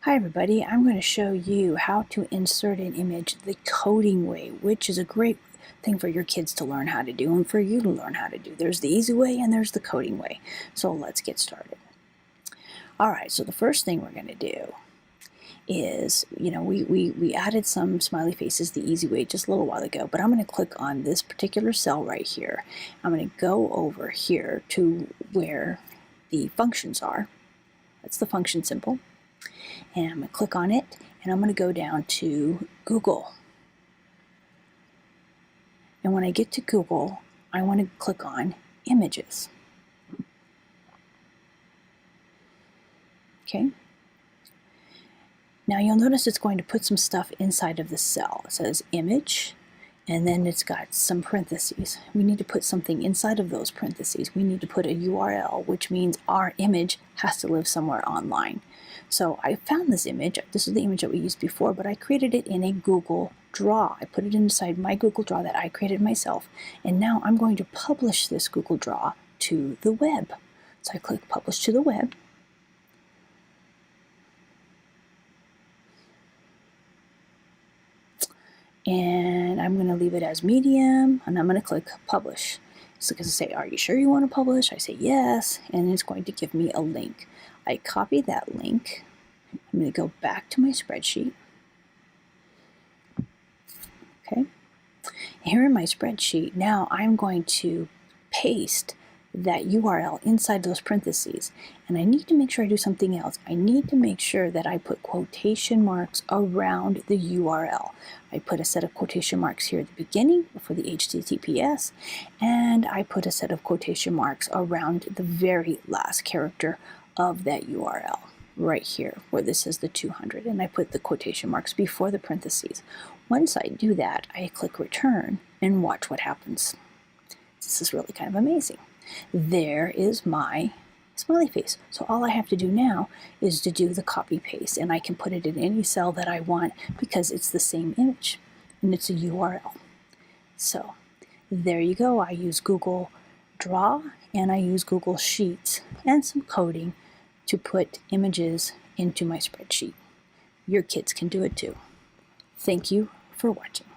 Hi everybody, I'm going to show you how to insert an image the coding way, which is a great thing for your kids to learn how to do and for you to learn how to do. There's the easy way and there's the coding way. So let's get started. Alright, so the first thing we're going to do is, we added some smiley faces the easy way just a little while ago, but I'm going to click on this particular cell right here. I'm going to go over here to where the functions are. That's the function symbol. And I'm going to click on it, and I'm going to go down to Google. And when I get to Google, I want to click on Images. Okay. Now you'll notice it's going to put some stuff inside of the cell. It says Image, and then it's got some parentheses. We need to put something inside of those parentheses. We need to put a URL, which means our image has to live somewhere online. So I found this image. This is the image that we used before, but I created it in a Google Draw. I put it inside my Google Draw that I created myself, and now I'm going to publish this Google Draw to the web. So I click Publish to the Web. And I'm going to leave it as medium, and I'm going to click Publish. So it's going to say, are you sure you want to publish? I say yes, and it's going to give me a link. I copy that link. I'm going to go back to my spreadsheet. Okay. Here in my spreadsheet, now I'm going to paste that URL inside those parentheses. And I need to make sure I do something else. I need to make sure that I put quotation marks around the URL. I put a set of quotation marks here at the beginning for the HTTPS, and I put a set of quotation marks around the very last character of that URL right here where this is the 200, and I put the quotation marks before the parentheses. Once I do that, I click Return and watch what happens. This is really kind of amazing. There is my smiley face. So all I have to do now is to do the copy paste, and I can put it in any cell that I want because it's the same image and it's a URL. So there you go. I use Google Draw and I use Google Sheets and some coding to put images into my spreadsheet. Your kids can do it too. Thank you for watching.